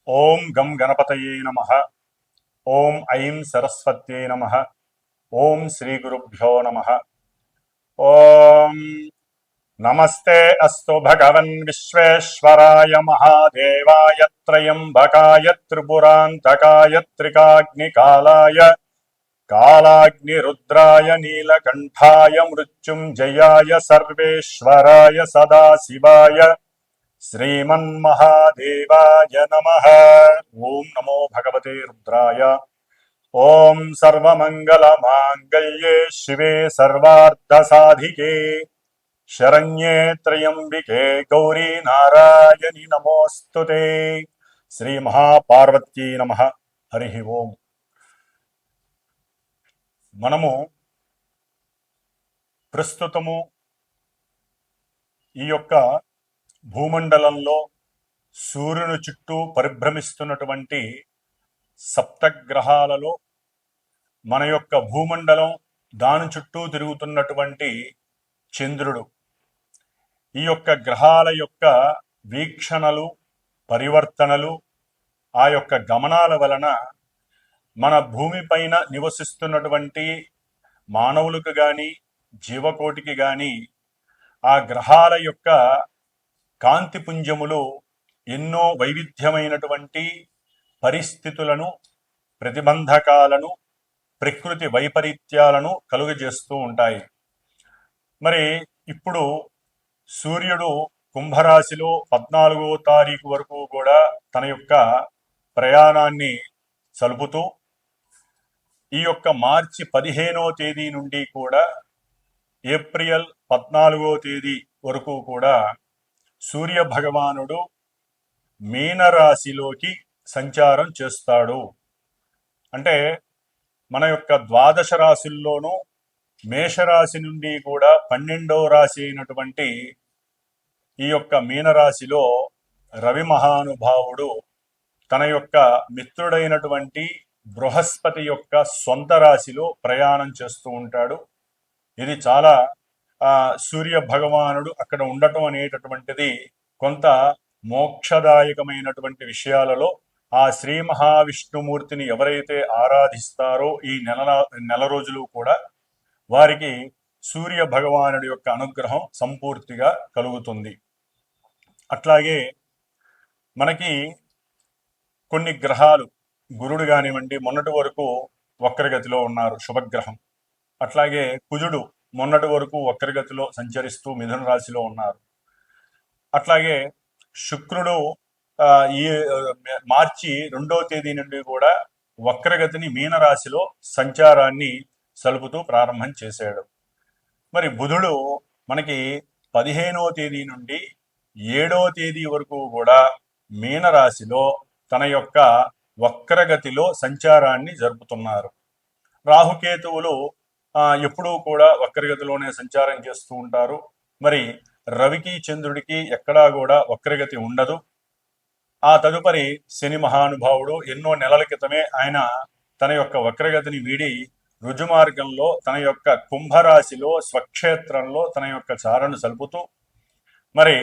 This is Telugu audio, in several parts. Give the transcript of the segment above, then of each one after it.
ఓం గం గణపతయే నమః. ఓం ఐం సరస్వత్యై నమః. ఓం శ్రీ గురుభ్యో నమః. ఓం నమస్తే అస్తు భగవన్ విశ్వేశ్వరాయ మహాదేవాయ త్రయంబకాయ త్రిపురాంతకాయ త్రికాగ్నికాలాయ కాలాగ్నిరుద్రాయ నీలకంఠాయ మృత్యుంజయాయ సర్వేశ్వరాయ సదాశివాయ శ్రీమన్మహాదేవాయ నమః. ఓం నమో భగవతే రుద్రాయ. ఓం సర్వమంగళమాంగళ్యే శివే సర్వార్థసాధికే శరణ్యే త్రయంబికే గౌరీ నారాయణి నమోస్తుతే. శ్రీ మహాపార్వతీ నమః. హరి ఓం. మనము ప్రస్తుతము ఈ యొక్క భూమండలంలో సూర్యుని చుట్టూ పరిభ్రమిస్తున్నటువంటి సప్తగ్రహాలలో మన యొక్క భూమండలం దాని చుట్టూ తిరుగుతున్నటువంటి చంద్రుడు, ఈ యొక్క గ్రహాల యొక్క వీక్షణలు, పరివర్తనలు, ఆ యొక్క గమనాల వలన మన భూమిపైన నివసిస్తున్నటువంటి మానవులకు కానీ జీవకోటికి కానీ ఆ గ్రహాల యొక్క కాంతిపుంజములు ఎన్నో వైవిధ్యమైనటువంటి పరిస్థితులను, ప్రతిబంధకాలను, ప్రకృతి వైపరీత్యాలను కలుగజేస్తూ ఉంటాయి. మరి ఇప్పుడు సూర్యుడు కుంభరాశిలో 14వ తారీఖు వరకు కూడా తన యొక్క ప్రయాణాన్ని సలుపుతూ ఈ యొక్క మార్చి 15వ తేదీ నుండి కూడా ఏప్రిల్ 14వ తేదీ వరకు కూడా సూర్య భగవానుడు మీనరాశిలోకి సంచారం చేస్తాడు. అంటే మన యొక్క ద్వాదశ రాశుల్లోనూ మేషరాశి నుండి కూడా 12వ రాశి అయినటువంటి ఈ యొక్క మీనరాశిలో రవి మహానుభావుడు తన యొక్క మిత్రుడైనటువంటి బృహస్పతి యొక్క సొంత రాశిలో ప్రయాణం చేస్తూ ఉంటాడు. ఇది చాలా సూర్య భగవానుడు అక్కడ ఉండటం అనేటటువంటిది కొంత మోక్షదాయకమైనటువంటి విషయాలలో ఆ శ్రీ మహావిష్ణుమూర్తిని ఎవరైతే ఆరాధిస్తారో ఈ నెల రోజులు కూడా వారికి సూర్య భగవానుడి యొక్క అనుగ్రహం సంపూర్తిగా కలుగుతుంది. అట్లాగే మనకి కొన్ని గ్రహాలు, గురుడు కానివ్వండి, మొన్నటి వరకు వక్రగతిలో ఉన్నారు, శుభగ్రహం. అట్లాగే కుజుడు మొన్నటి వరకు వక్రగతిలో సంచరిస్తూ మిథున రాశిలో ఉన్నారు. అట్లాగే శుక్రుడు ఈ మార్చి 2వ తేదీ నుండి కూడా వక్రగతిని మీనరాశిలో సంచారాన్ని సలుపుతూ ప్రారంభం చేశాడు. మరి బుధుడు మనకి 15వ తేదీ నుండి 7వ తేదీ వరకు కూడా మీనరాశిలో తన యొక్క వక్రగతిలో సంచారాన్ని జరుపుతున్నారు. రాహుకేతువులు ఎప్పుడూ కూడా వక్రగతిలోనే సంచారం చేస్తూ ఉంటారు. మరి రవికి చంద్రుడికి ఎక్కడా కూడా వక్రగతి ఉండదు. ఆ తదుపరి శని మహానుభావుడు ఎన్నో నెలల క్రితమే ఆయన తన యొక్క వక్రగతిని వీడి రుజుమార్గంలో తన యొక్క కుంభరాశిలో స్వక్షేత్రంలో తన యొక్క చారను సలుపుతూ మరి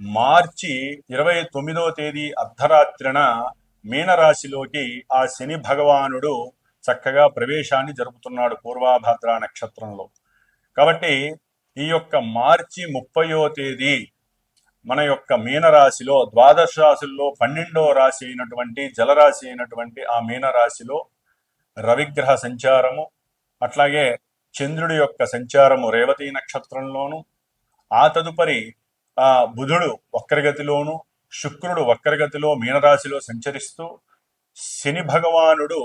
మార్చి 29వ తేదీ అర్ధరాత్రిన మీనరాశిలోకి ఆ శని భగవానుడు చక్కగా ప్రవేశాన్ని జరుపుతున్నాడు పూర్వాభాద్ర నక్షత్రంలో. కాబట్టి ఈ యొక్క మార్చి 30వ తేదీ మన యొక్క మీనరాశిలో ద్వాదశ రాశుల్లో 12వ రాశి అయినటువంటి జలరాశి అయినటువంటి ఆ మీనరాశిలో రవిగ్రహ సంచారము, అట్లాగే చంద్రుడి యొక్క సంచారము రేవతి నక్షత్రంలోను, ఆ తదుపరి బుధుడు వక్రగతిలోను, శుక్రుడు వక్రగతిలో మీనరాశిలో సంచరిస్తూ శని భగవానుడు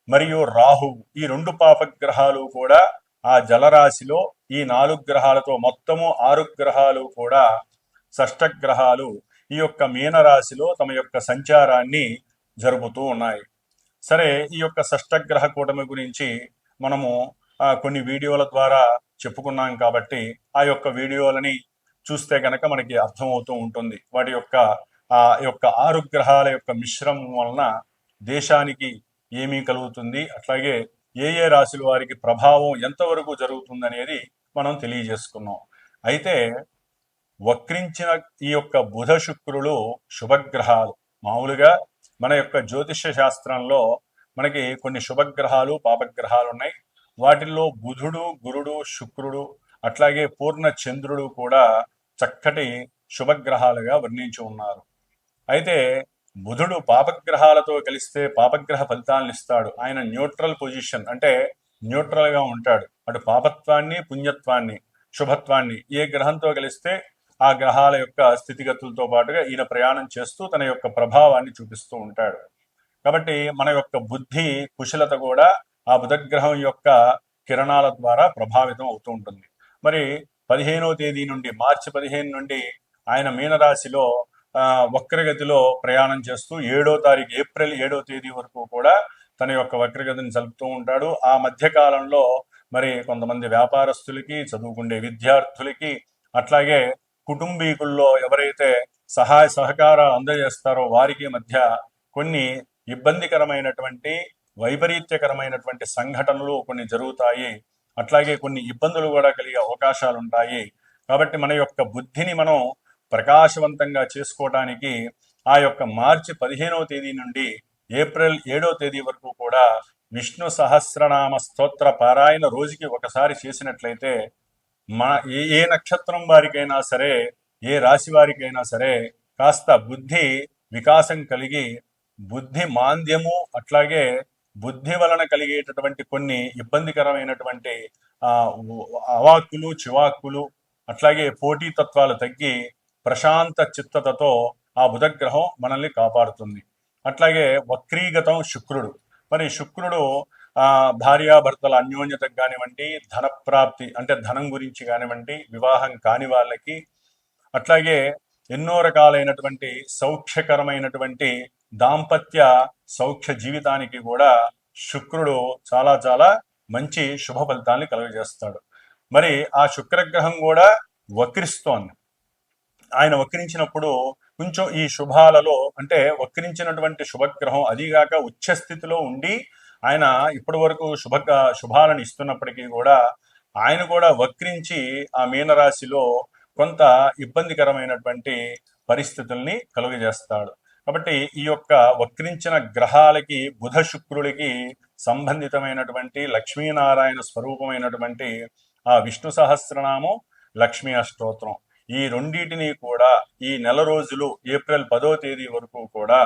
మరియు రాహువు ఈ 2 పాపగ్రహాలు కూడా ఆ జలరాశిలో ఈ 4 గ్రహాలతో మొత్తము 6 గ్రహాలు కూడా షష్టగ్రహాలు ఈ యొక్క మీనరాశిలో తమ యొక్క సంచారాన్ని జరుపుతూ ఉన్నాయి. సరే, ఈ యొక్క షష్టగ్రహ కూటమి గురించి మనము కొన్ని వీడియోల ద్వారా చెప్పుకున్నాం కాబట్టి ఆ యొక్క వీడియోలని చూస్తే కనుక మనకి అర్థమవుతూ ఉంటుంది. వాటి యొక్క ఆ యొక్క 6 గ్రహాల యొక్క మిశ్రమం వలన దేశానికి ఏమీ కలుగుతుంది, అట్లాగే ఏ ఏ రాశుల వారికి ప్రభావం ఎంతవరకు జరుగుతుంది అనేది మనం తెలియజేసుకున్నాం. అయితే వక్రించిన ఈ యొక్క బుధ శుక్రులు శుభగ్రహాలు. మామూలుగా మన యొక్క జ్యోతిష్య శాస్త్రంలో మనకి కొన్ని శుభగ్రహాలు పాపగ్రహాలు ఉన్నాయి. వాటిల్లో బుధుడు, గురుడు, శుక్రుడు అట్లాగే పూర్ణ చంద్రుడు కూడా చక్కటి శుభగ్రహాలుగా వర్ణించి ఉన్నారు. అయితే బుధుడు పాపగ్రహాలతో కలిస్తే పాపగ్రహ ఫలితాలను ఇస్తాడు. ఆయన న్యూట్రల్ పొజిషన్, అంటే న్యూట్రల్ గా ఉంటాడు. అటు పాపత్వాన్ని, పుణ్యత్వాన్ని, శుభత్వాన్ని ఏ గ్రహంతో కలిస్తే ఆ గ్రహాల యొక్క స్థితిగతులతో పాటుగా ఈయన ప్రయాణం చేస్తూ తన యొక్క ప్రభావాన్ని చూపిస్తూ ఉంటాడు. కాబట్టి మన యొక్క బుద్ధి కుశలత కూడా ఆ బుధగ్రహం యొక్క కిరణాల ద్వారా ప్రభావితం అవుతూ ఉంటుంది. మరి 15వ తేదీ నుండి, మార్చి 15 నుండి ఆయన మీనరాశిలో వక్రగతిలో ప్రయాణం చేస్తూ 7వ తారీఖు, ఏప్రిల్ 7వ తేదీ వరకు కూడా తన యొక్క వక్రగతిని జరుపుతూ ఉంటాడు. ఆ మధ్య కాలంలో మరి కొంతమంది వ్యాపారస్తులకి, చదువుకునే విద్యార్థులకి, అట్లాగే కుటుంబీకుల్లో ఎవరైతే సహాయ సహకారాలు అందజేస్తారో వారికి మధ్య కొన్ని ఇబ్బందికరమైనటువంటి, వైపరీత్యకరమైనటువంటి సంఘటనలు కొన్ని జరుగుతాయి. అట్లాగే కొన్ని ఇబ్బందులు కూడా కలిగే అవకాశాలు ఉంటాయి. కాబట్టి మన యొక్క బుద్ధిని మనం ప్రకాశవంతంగా చేసుకోవడానికి ఆ యొక్క మార్చి 15వ తేదీ నుండి ఏప్రిల్ 7వ తేదీ వరకు కూడా విష్ణు సహస్రనామ స్తోత్ర పారాయణ రోజుకి ఒకసారి చేసినట్లయితే ఏ నక్షత్రం వారికైనా సరే, ఏ రాశి వారికైనా సరే కాస్త బుద్ధి వికాసం కలిగి, బుద్ధి మాంద్యము అట్లాగే బుద్ధి వలన కలిగేటటువంటి కొన్ని ఇబ్బందికరమైనటువంటి అవాక్కులు, చివాక్కులు, అట్లాగే పోటీతత్వాలు తగ్గి ప్రశాంత చిత్తతతో ఆ బుధగ్రహం మనల్ని కాపాడుతుంది. అట్లాగే వక్రీగతం శుక్రుడు, మరి శుక్రుడు భార్యాభర్తల అన్యోన్యతకు కానివ్వండి, ధనప్రాప్తి అంటే ధనం గురించి కానివ్వండి, వివాహం కాని వాళ్ళకి, అట్లాగే ఎన్నో రకాలైనటువంటి సౌఖ్యకరమైనటువంటి దాంపత్య సౌఖ్య జీవితానికి కూడా శుక్రుడు చాలా చాలా మంచి శుభ ఫలితాన్ని కలుగజేస్తాడు. మరి ఆ శుక్రగ్రహం కూడా వక్రిస్తోంది. ఆయన వక్రించినప్పుడు కొంచెం ఈ శుభాలలో, అంటే వక్రించినటువంటి శుభగ్రహం అదిగాక ఉచ్చస్థితిలో ఉండి ఆయన ఇప్పటి వరకు శుభాలను ఇస్తున్నప్పటికీ కూడా ఆయన కూడా వక్రించి ఆ మీనరాశిలో కొంత ఇబ్బందికరమైనటువంటి పరిస్థితుల్ని కలుగజేస్తాడు. కాబట్టి ఈ యొక్క వక్రించిన గ్రహాలకి, బుధ శుక్రుడికి సంబంధితమైనటువంటి లక్ష్మీనారాయణ స్వరూపమైనటువంటి ఆ విష్ణు సహస్రనామం, లక్ష్మీ అష్టోత్తరం, ఈ రెండింటిని కూడా ఈ నెల రోజులు ఏప్రిల్ 10వ తేదీ వరకు కూడా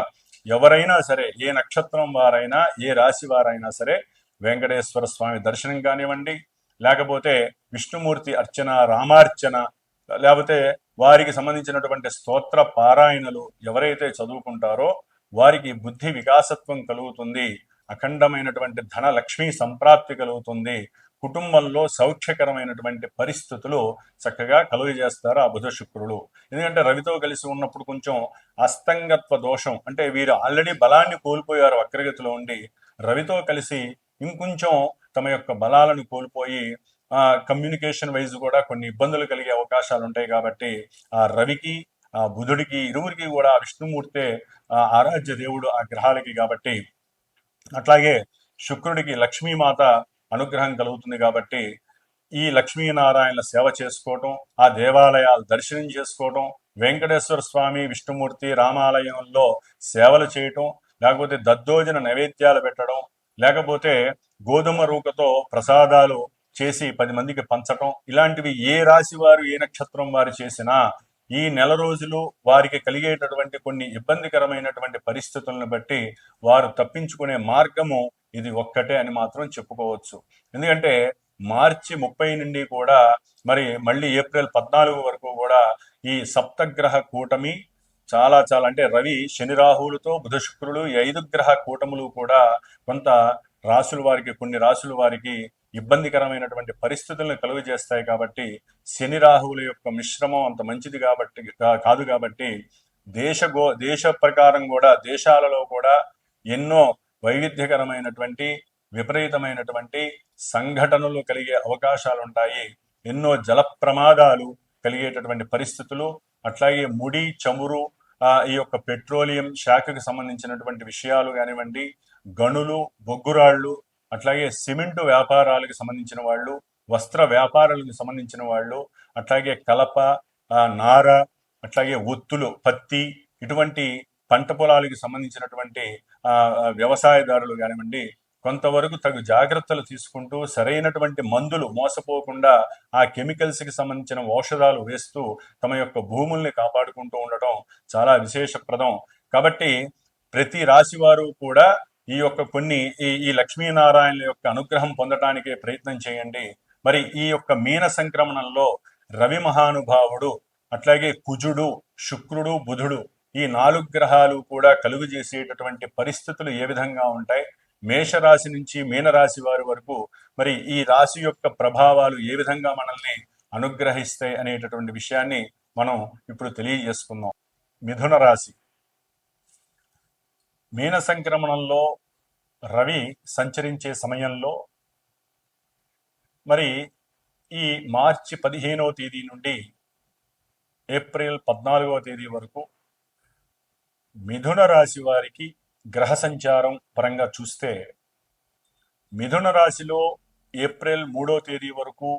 ఎవరైనా సరే, ఏ నక్షత్రం వారైనా, ఏ రాశి వారైనా సరే వెంకటేశ్వర స్వామి దర్శనం కానివ్వండి, లేకపోతే విష్ణుమూర్తి అర్చన, రామార్చన, లేకపోతే వారికి సంబంధించినటువంటి స్తోత్ర పారాయణలు ఎవరైతే చదువుకుంటారో వారికి బుద్ధి వికాసత్వం కలుగుతుంది, అఖండమైనటువంటి ధన లక్ష్మీ సంప్రాప్తి కలుగుతుంది, కుటుంబంలో సౌఖ్యకరమైనటువంటి పరిస్థితులు చక్కగా కలుగజేస్తారు ఆ బుధ శుక్రుడు. ఎందుకంటే రవితో కలిసి ఉన్నప్పుడు కొంచెం అస్తంగత్వ దోషం, అంటే వీరు ఆల్రెడీ బలాన్ని కోల్పోయారు వక్రగతిలో ఉండి, రవితో కలిసి ఇంకొంచెం తమ యొక్క బలాలను కోల్పోయి కమ్యూనికేషన్ వైజ్ కూడా కొన్ని ఇబ్బందులు కలిగే అవకాశాలు ఉంటాయి. కాబట్టి ఆ రవికి, ఆ బుధుడికి, ఇరువురికి కూడా విష్ణుమూర్తే ఆరాధ్య దేవుడు ఆ గ్రహాలకి. కాబట్టి అట్లాగే శుక్రుడికి లక్ష్మీమాత అనుగ్రహం కలుగుతుంది. కాబట్టి ఈ లక్ష్మీనారాయణ సేవ చేసుకోవటం, ఆ దేవాలయాలు దర్శనం చేసుకోవటం, వెంకటేశ్వర స్వామి, విష్ణుమూర్తి రామాలయంలో సేవలు చేయటం, లేకపోతే దద్దోజన నైవేద్యాలు పెట్టడం, లేకపోతే గోధుమ రూకతో ప్రసాదాలు చేసి 10 మందికి పంచటం, ఇలాంటివి ఏ రాశి వారు, ఏ నక్షత్రం వారు చేసినా ఈ నెల రోజులు వారికి కలిగేటటువంటి కొన్ని ఇబ్బందికరమైనటువంటి పరిస్థితులను బట్టి వారు తప్పించుకునే మార్గము ఇది ఒక్కటే అని మాత్రం చెప్పుకోవచ్చు. ఎందుకంటే మార్చి 30 నుండి కూడా మరి మళ్ళీ ఏప్రిల్ 14 వరకు కూడా ఈ సప్తగ్రహ కూటమి చాలా చాలా, అంటే రవి, శని, రాహువులతో బుధ శుక్రుడు, ఈ 5 గ్రహ కూటములు కూడా కొంత రాసుల వారికి, కొన్ని రాసుల వారికి ఇబ్బందికరమైనటువంటి పరిస్థితులను కలుగజేస్తాయి. కాబట్టి శని రాహువుల యొక్క మిశ్రమం అంత మంచిది కాదు. కాబట్టి దేశ ప్రకారం కూడా దేశాలలో కూడా ఎన్నో వైవిధ్యకరమైనటువంటి, విపరీతమైనటువంటి సంఘటనలు కలిగే అవకాశాలు ఉంటాయి. ఎన్నో జల ప్రమాదాలు కలిగేటటువంటి పరిస్థితులు, అట్లాగే ముడి, చమురు, ఈ యొక్క పెట్రోలియం శాఖకు సంబంధించినటువంటి విషయాలు కానివ్వండి, గనులు, బొగ్గురాళ్ళు, అట్లాగే సిమెంటు వ్యాపారాలకు సంబంధించిన వాళ్ళు, వస్త్ర వ్యాపారాలకు సంబంధించిన వాళ్ళు, అట్లాగే కలప, నార, అట్లాగే ఒత్తులు, పత్తి, ఇటువంటి పంట పొలాలకు సంబంధించినటువంటి వ్యవసాయదారులు కానివ్వండి, కొంతవరకు తగు జాగ్రత్తలు తీసుకుంటూ సరైనటువంటి మందులు మోసపోకుండా ఆ కెమికల్స్కి సంబంధించిన ఔషధాలు వేస్తూ తమ యొక్క భూముల్ని కాపాడుకుంటూ ఉండటం చాలా విశేషప్రదం. కాబట్టి ప్రతి రాశి వారు కూడా ఈ యొక్క ఈ లక్ష్మీనారాయణుల యొక్క అనుగ్రహం పొందటానికే ప్రయత్నం చేయండి. మరి ఈ యొక్క మీన సంక్రమణంలో రవి మహానుభావుడు, అట్లాగే కుజుడు, శుక్రుడు, బుధుడు, ఈ 4 గ్రహాలు కూడా కలుగు చేసేటటువంటి పరిస్థితులు ఏ విధంగా ఉంటాయి, మేషరాశి నుంచి మీనరాశి వారి వరకు మరి ఈ రాశి యొక్క ప్రభావాలు ఏ విధంగా మనల్ని అనుగ్రహిస్తాయి అనేటటువంటి విషయాన్ని మనం ఇప్పుడు తెలియజేసుకుందాం. మిథున రాశి. మీన సంక్రమణంలో రవి సంచరించే సమయంలో మరి ఈ మార్చి 15వ తేదీ నుండి ఏప్రిల్ 14వ తేదీ వరకు మిథున రాశి వారికి గ్రహ సంచారం పరంగా చూస్తే, మిథున రాశిలో ఏప్రిల్ 3వ తేదీ వరకు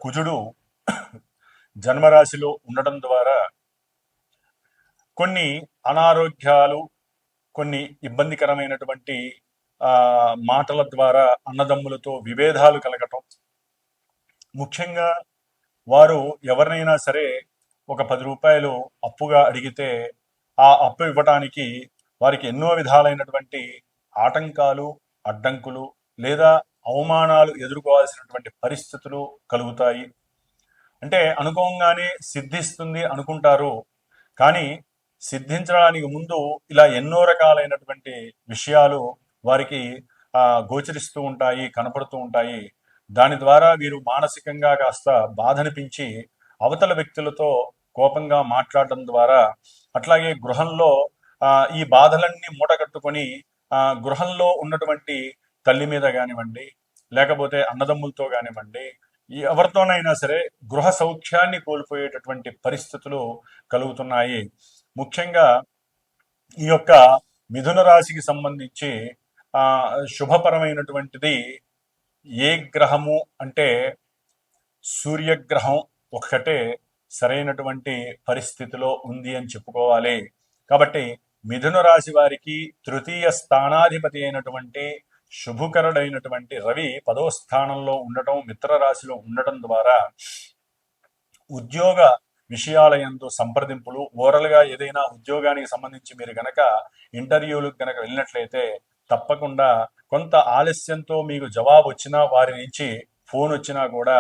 కుజుడు జన్మరాశిలో ఉండటం ద్వారా కొన్ని అనారోగ్యాలు, కొన్ని ఇబ్బందికరమైనటువంటి మాటల ద్వారా అన్నదమ్ములతో విభేదాలు కలగటం, ముఖ్యంగా వారు ఎవరినైనా సరే ఒక 10 రూపాయలు అప్పుగా అడిగితే ఆ అప్పు ఇవ్వటానికి వారికి ఎన్నో విధాలైనటువంటి ఆటంకాలు, అడ్డంకులు లేదా అవమానాలు ఎదుర్కోవాల్సినటువంటి పరిస్థితులు కలుగుతాయి. అంటే అనుకోగానే సిద్ధిస్తుంది అనుకుంటారు, కానీ సిద్ధించడానికి ముందు ఇలా ఎన్నో రకాలైనటువంటి విషయాలు వారికి గోచరిస్తూ ఉంటాయి, కనపడుతూ ఉంటాయి. దాని ద్వారా వీరు మానసికంగా కాస్త బాధనిపించి అవతల వ్యక్తులతో కోపంగా మాట్లాడడం ద్వారా, అట్లాగే గృహంలో ఈ బాధలన్నీ మూటగట్టుకొని గృహంలో ఉన్నటువంటి తల్లి మీద కానివ్వండి, లేకపోతే అన్నదమ్ములతో కానివ్వండి, ఎవరితోనైనా సరే గృహ సౌఖ్యాన్ని కోల్పోయేటటువంటి పరిస్థితులు కలుగుతున్నాయి. ముఖ్యంగా ఈ యొక్క మిథున రాశికి సంబంధించి శుభపరమైనటువంటిది ఏ గ్రహము అంటే సూర్యగ్రహం ఒక్కటే సరైనటువంటి పరిస్థితిలో ఉంది అని చెప్పుకోవాలి. కాబట్టి మిథున రాశి వారికి తృతీయ స్థానాధిపతి అయినటువంటి శుభకరుడైనటువంటి రవి 10వ స్థానంలో ఉండటం, మిత్ర రాశిలో ఉండటం ద్వారా ఉద్యోగ విషయాల యందు సంప్రదింపులు, ఓరల్గా ఏదైనా ఉద్యోగానికి సంబంధించి మీరు గనక ఇంటర్వ్యూలకు గనక వెళ్ళినట్లయితే తప్పకుండా కొంత ఆలస్యంతో మీకు జవాబు వచ్చినా, వారి నుంచి ఫోన్ వచ్చినా కూడా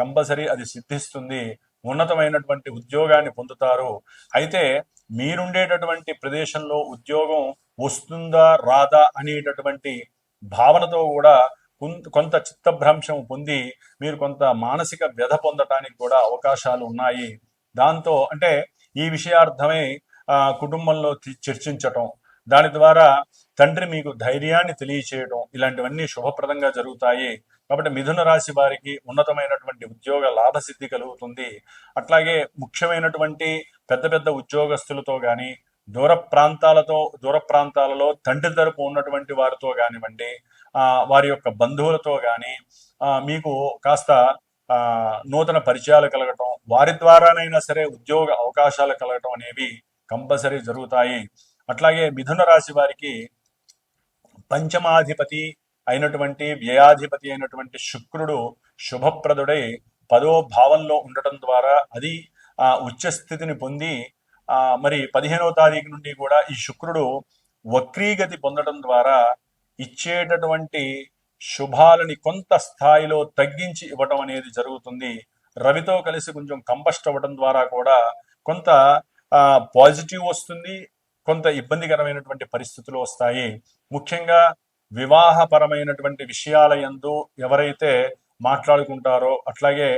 కంపల్సరీ అది సిద్ధిస్తుంది, ఉన్నతమైనటువంటి ఉద్యోగాన్ని పొందుతారు. అయితే మీరుండేటటువంటి ప్రదేశంలో ఉద్యోగం వస్తుందా రాదా అనేటటువంటి భావనతో కూడా కొంత చిత్తభ్రంశం పొంది మీరు కొంత మానసిక వ్యధ పొందటానికి కూడా అవకాశాలు ఉన్నాయి. దాంతో అంటే ఈ విషయార్థమై కుటుంబంలో చర్చించటం, దాని ద్వారా తండ్రి మీకు ధైర్యాన్ని తెలియచేయడం, ఇలాంటివన్నీ శుభప్రదంగా జరుగుతాయి. కాబట్టి మిథున రాశి వారికి ఉన్నతమైనటువంటి ఉద్యోగ లాభసిద్ధి కలుగుతుంది. అట్లాగే ముఖ్యమైనటువంటి పెద్ద పెద్ద ఉద్యోగస్తులతో కానీ, దూర ప్రాంతాలలో తండ్రి తరపు ఉన్నటువంటి వారితో కానివ్వండి, వారి యొక్క బంధువులతో కానీ మీకు కాస్త నూతన పరిచయాలు కలగటం, వారి ద్వారానైనా సరే ఉద్యోగ అవకాశాలు కలగటం అనేవి కంపల్సరీ జరుగుతాయి. అట్లాగే మిథున రాశి వారికి పంచమాధిపతి అయినటువంటి వ్యయాధిపతి అయినటువంటి శుక్రుడు శుభప్రదుడై 10వ భావంలో ఉండటం ద్వారా అది ఉచ్చస్థితిని పొంది మరి 15వ తారీఖు నుండి కూడా ఈ శుక్రుడు వక్రీగతి పొందడం ద్వారా ఇచ్చేటటువంటి శుభాలని కొంత స్థాయిలో తగ్గించి ఇవ్వటం అనేది జరుగుతుంది. రవితో కలిసి కొంచెం కంబస్ట్ అవ్వడం ద్వారా కూడా కొంత పాజిటివ్ వస్తుంది, కొంత ఇబ్బందికరమైనటువంటి పరిస్థితులు వస్తాయి. ముఖ్యంగా వివాహపరమైనటువంటి విషయాల యందు ఎవరైతే మాట్లాడుకుంటారో, అట్లాగే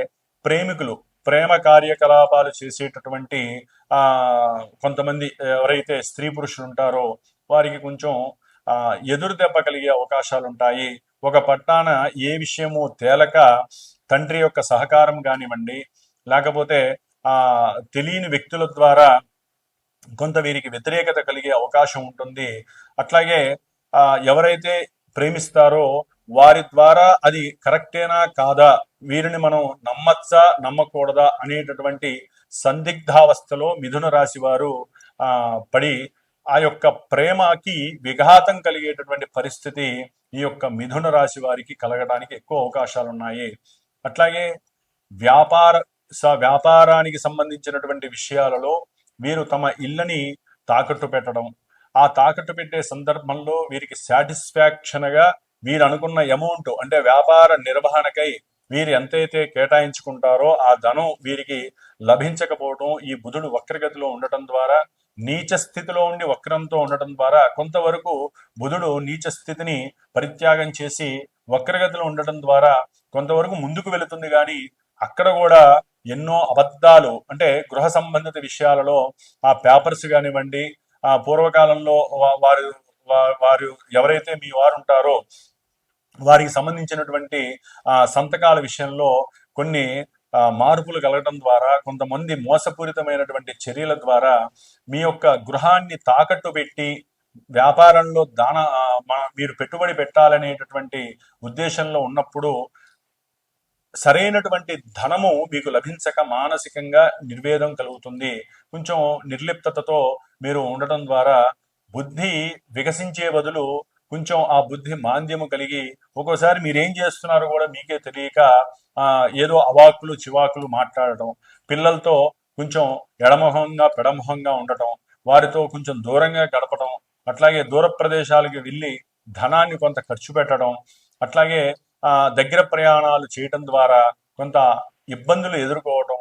ప్రేమికులు ప్రేమ కార్యకలాపాలు చేసేటటువంటి కొంతమంది ఎవరైతే స్త్రీ పురుషులు ఉంటారో వారికి కొంచెం ఎదురు దెబ్బ కలిగే అవకాశాలు ఉంటాయి. ఒక పట్టాన ఏ విషయమో తేలక తండ్రి యొక్క సహకారం కానివ్వండి, లేకపోతే తెలియని వ్యక్తుల ద్వారా కొంత వీరికి వ్యతిరేకత కలిగే అవకాశం ఉంటుంది. అట్లాగే ఎవరైతే ప్రేమిస్తారో వారి ద్వారా అది కరెక్టేనా కాదా, వీరిని మనం నమ్మచ్చా నమ్మకూడదా అనేటటువంటి సందిగ్ధావస్థలో మిథున రాశి వారు పడి ఆ యొక్క ప్రేమకి విఘాతం కలిగేటటువంటి పరిస్థితి ఈ యొక్క మిథున రాశి వారికి కలగడానికి ఎక్కువ అవకాశాలు ఉన్నాయి. అట్లాగే వ్యాపార వ్యాపారానికి సంబంధించినటువంటి విషయాలలో వీరు తమ ఇళ్ళని తాకట్టు పెట్టడం, ఆ తాకట్టు పెట్టే సందర్భంలో వీరికి సాటిస్ఫాక్షన్గా వీరు అనుకున్న అమౌంట్ అంటే వ్యాపార నిర్వహణకై వీరు ఎంతైతే కేటాయించుకుంటారో ఆ ధనం వీరికి లభించకపోవడం, ఈ బుధుడు వక్రగతిలో ఉండటం ద్వారా, నీచ స్థితిలో ఉండి వక్రంతో ఉండటం ద్వారా కొంతవరకు బుధుడు నీచ స్థితిని పరిత్యాగం చేసి వక్రగతిలో ఉండటం ద్వారా కొంతవరకు ముందుకు వెళుతుంది. కానీ అక్కడ కూడా ఎన్నో అబద్ధాలు అంటే గృహ సంబంధిత విషయాలలో ఆ పేపర్స్ కానివ్వండి, ఆ పూర్వకాలంలో వారు వారు ఎవరైతే మీ వారు ఉంటారో వారికి సంబంధించినటువంటి సంతకాల విషయంలో కొన్ని మార్పులు కలగడం ద్వారా, కొంతమంది మోసపూరితమైనటువంటి చర్యల ద్వారా మీ యొక్క గృహాన్ని తాకట్టు పెట్టి వ్యాపారంలో మీరు పెట్టుబడి పెట్టాలనేటటువంటి ఉద్దేశంలో ఉన్నప్పుడు సరైనటువంటి ధనము మీకు లభించక మానసికంగా నిర్వేదం కలుగుతుంది. కొంచెం నిర్లిప్తతతో మీరు ఉండటం ద్వారా బుద్ధి వికసించే బదులు కొంచెం ఆ బుద్ధి మాంద్యము కలిగి ఒక్కోసారి మీరేం చేస్తున్నారో కూడా మీకే తెలియక ఏదో అవాకులు చివాకులు మాట్లాడటం, పిల్లలతో కొంచెం ఎడమొహంగా పెడమొహంగా ఉండటం, వారితో కొంచెం దూరంగా గడపడం, అట్లాగే దూర ప్రదేశాలకు వెళ్ళి ధనాన్ని కొంత ఖర్చు పెట్టడం, అట్లాగే దగ్గర ప్రయాణాలు చేయటం ద్వారా కొంత ఇబ్బందులు ఎదుర్కోవటం,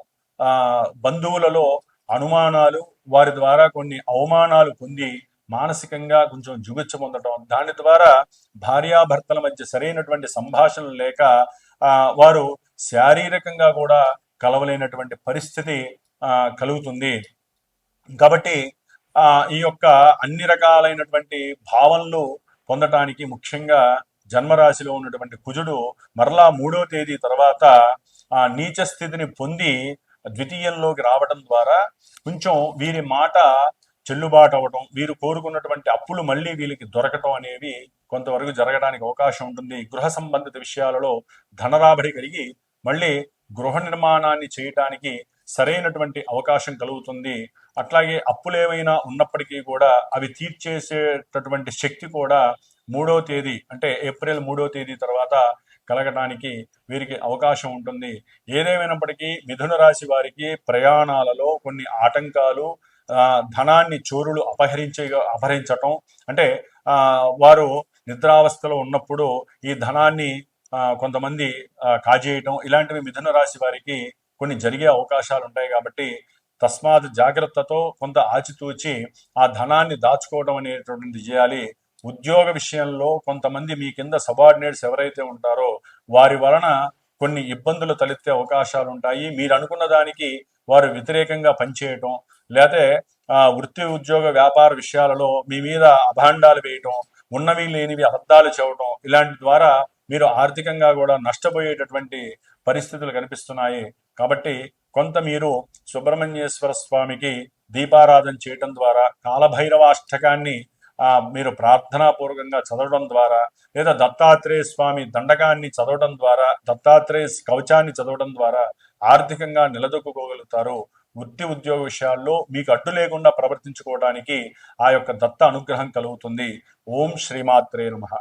బంధువులలో అనుమానాలు, వారి ద్వారా కొన్ని అవమానాలు పొంది మానసికంగా కొంచెం జుగుచ్చ పొందటం, దాని ద్వారా భార్యాభర్తల మధ్య సరైనటువంటి సంభాషణలు లేక వారు శారీరకంగా కూడా కలవలేనటువంటి పరిస్థితి కలుగుతుంది. కాబట్టి ఈ యొక్క అన్ని రకాలైనటువంటి భావనలు పొందటానికి ముఖ్యంగా జన్మరాశిలో ఉన్నటువంటి కుజుడు మరలా 3వ తేదీ తర్వాత ఆ నీచ స్థితిని పొంది ద్వితీయంలోకి రావడం ద్వారా కొంచెం వీరి మాట చెల్లుబాటు అవ్వటం, వీరు కోరుకున్నటువంటి అప్పులు మళ్ళీ వీరికి దొరకటం అనేవి కొంతవరకు జరగడానికి అవకాశం ఉంటుంది. గృహ సంబంధిత విషయాలలో ధనరాబడి కలిగి మళ్ళీ గృహ నిర్మాణాన్ని చేయటానికి సరైనటువంటి అవకాశం కలుగుతుంది. అట్లాగే అప్పులు ఏవైనా ఉన్నప్పటికీ కూడా అవి తీర్చేసేటటువంటి శక్తి కూడా 3వ తేదీ అంటే ఏప్రిల్ 3వ తేదీ తర్వాత కలగటానికి వీరికి అవకాశం ఉంటుంది. ఏదేమైనప్పటికీ మిథున రాశి వారికి ప్రయాణాలలో కొన్ని ఆటంకాలు, ధనాన్ని చోరులు అపహరించటం, అంటే వారు నిద్రావస్థలో ఉన్నప్పుడు ఈ ధనాన్ని కొంతమంది కాజేయటం, ఇలాంటివి మిథున రాశి వారికి కొన్ని జరిగే అవకాశాలు ఉంటాయి. కాబట్టి తస్మాత్ జాగ్రత్తతో కొంత ఆచితూచి ఆ ధనాన్ని దాచుకోవడం అనేటువంటిది చేయాలి. ఉద్యోగ విషయంలో కొంతమంది మీ కింద సబార్డినేట్స్ ఎవరైతే ఉంటారో వారి వలన కొన్ని ఇబ్బందులు తలెత్తే అవకాశాలు ఉంటాయి. మీరు అనుకున్న దానికి వారు వ్యతిరేకంగా పనిచేయటం, లేకపోతే వృత్తి ఉద్యోగ వ్యాపార విషయాలలో మీ మీద అభాండాలు వేయటం, ఉన్నవి లేనివి అబద్ధాలు చెప్పటం, ఇలాంటి ద్వారా మీరు ఆర్థికంగా కూడా నష్టపోయేటటువంటి పరిస్థితులు కనిపిస్తున్నాయి. కాబట్టి కొంత మీరు సుబ్రహ్మణ్యేశ్వర స్వామికి దీపారాధన చేయటం ద్వారా, కాలభైరవాష్టకాన్ని మీరు ప్రార్థనాపూర్వకంగా చదవడం ద్వారా, లేదా దత్తాత్రేయ స్వామి దండకాన్ని చదవడం ద్వారా, దత్తాత్రేయ కవచాన్ని చదవడం ద్వారా ఆర్థికంగా నిలదొక్కుకోగలుగుతారు. వృత్తి ఉద్యోగ విషయాల్లో మీకు అడ్డు లేకుండా ప్రవర్తించుకోవడానికి ఆ యొక్క దత్త అనుగ్రహం కలుగుతుంది. ఓం శ్రీమాత్రే నమః.